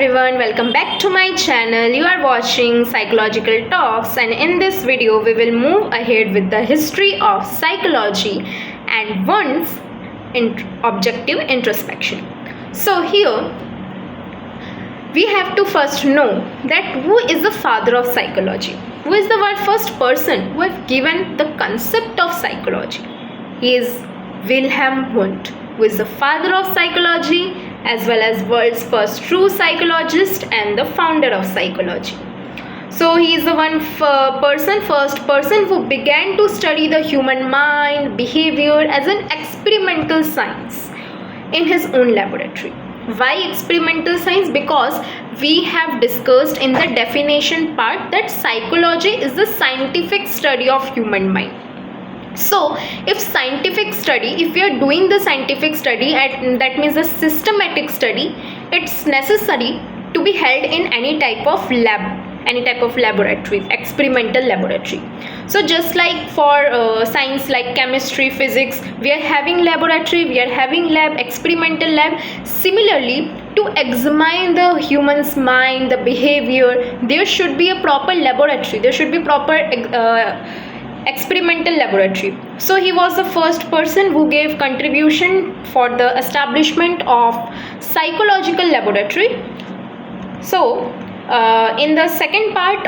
everyone, welcome back to my channel. You are watching Psychological Talks, and in this video we will move ahead with the history of psychology and Wundt's objective introspection. So here we have to first know that who is the father of psychology? Who is the first person who have given the concept of psychology? He is Wilhelm Wundt, who is the father of psychology as well as world's first true psychologist and the founder of psychology. So he is the first person who began to study the human mind, behavior as an experimental science in his own laboratory. Why experimental science? Because we have discussed in the definition part that psychology is the scientific study of human mind. So if we are doing the scientific study, that means a systematic study, it's necessary to be held in any type of laboratory, experimental laboratory. So just like for science like chemistry, physics, we are having laboratory, we are having lab, experimental lab. Similarly, to examine the human's mind, the behavior, there should be a proper laboratory, there should be proper experimental laboratory. So he was the first person who gave contribution for the establishment of psychological laboratory. So in the second part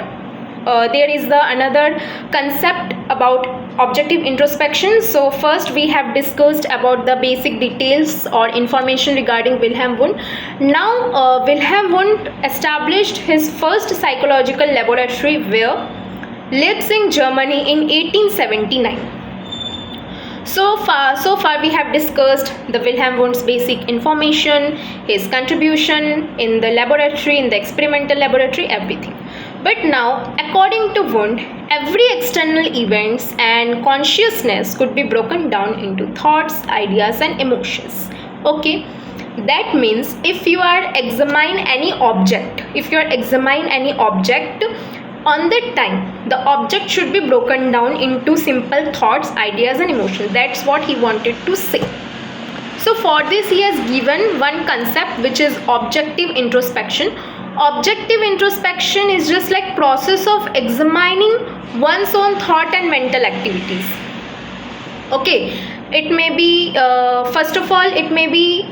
there is another concept about objective introspection. So first we have discussed about the basic details or information regarding Wilhelm Wundt. Now Wilhelm Wundt established his first psychological laboratory where Leipzig, Germany in 1879. So far we have discussed the Wilhelm Wundt's basic information, his contribution in the laboratory, in the experimental laboratory, everything. But now, according to Wundt, every external events and consciousness could be broken down into thoughts, ideas and emotions. Okay, that means if you are examine any object, on that time the object should be broken down into simple thoughts, ideas and emotions. That's what he wanted to say. So for this he has given one concept, which is objective introspection. Objective introspection is just like process of examining one's own thought and mental activities. Okay, it may be first of all it may be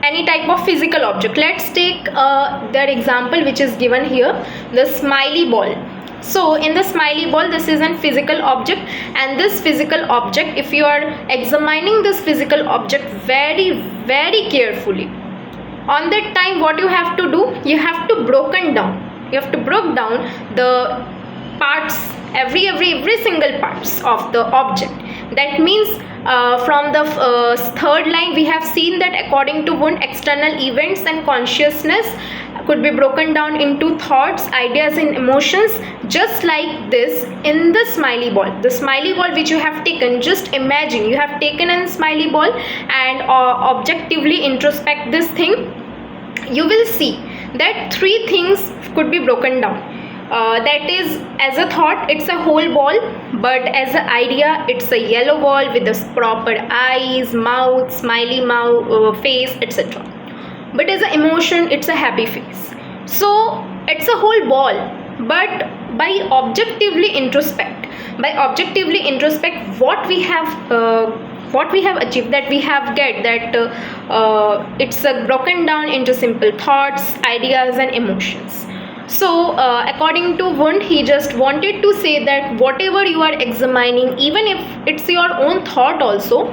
any type of physical object. Let's take their example which is given here, the smiley ball. So in the smiley ball, this is a physical object, and this physical object, if you are examining this physical object very carefully, on that time what you have to do, you have to break down the parts, every single parts of the object. That means from the third line we have seen that according to Wundt, external events and consciousness could be broken down into thoughts, ideas and emotions, just like this in the smiley ball. The smiley ball which you have taken, just imagine you have taken a smiley ball and objectively introspect this thing, you will see that three things could be broken down. That is, as a thought it's a whole ball, but as an idea it's a yellow ball with the proper eyes, mouth, smiley mouth, face, etc. But as an emotion it's a happy face. So it's a whole ball, but by objectively introspect what we have achieved, that we have get that it's broken down into simple thoughts, ideas and emotions. So according to Wundt, he just wanted to say that whatever you are examining, even if it's your own thought also,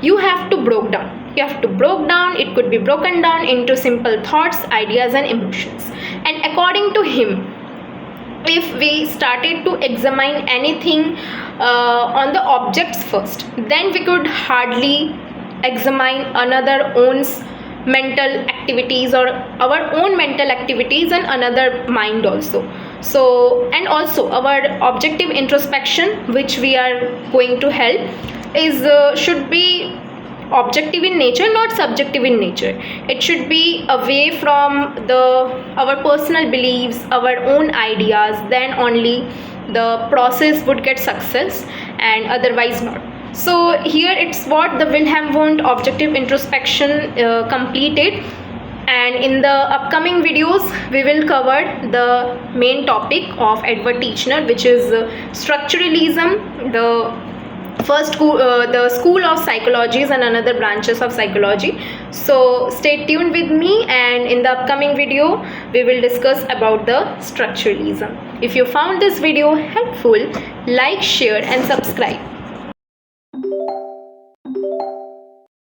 you have to break down. It could be broken down into simple thoughts, ideas and emotions. And according to him, if we started to examine anything on the objects first, then we could hardly examine another own's mental activities or our own mental activities and another mind also. So, and also our objective introspection which we are going to help is should be objective in nature, not subjective in nature. It should be away from our personal beliefs, our own ideas, then only the process would get success, and otherwise not. So here it's what the Wilhelm Wundt objective introspection completed. and in the upcoming videos we will cover the main topic of Edward Titchener, which is structuralism, the school of psychologies and another branches of psychology. So stay tuned with me, and in the upcoming video we will discuss about the structuralism. If you found this video helpful, like, share and subscribe.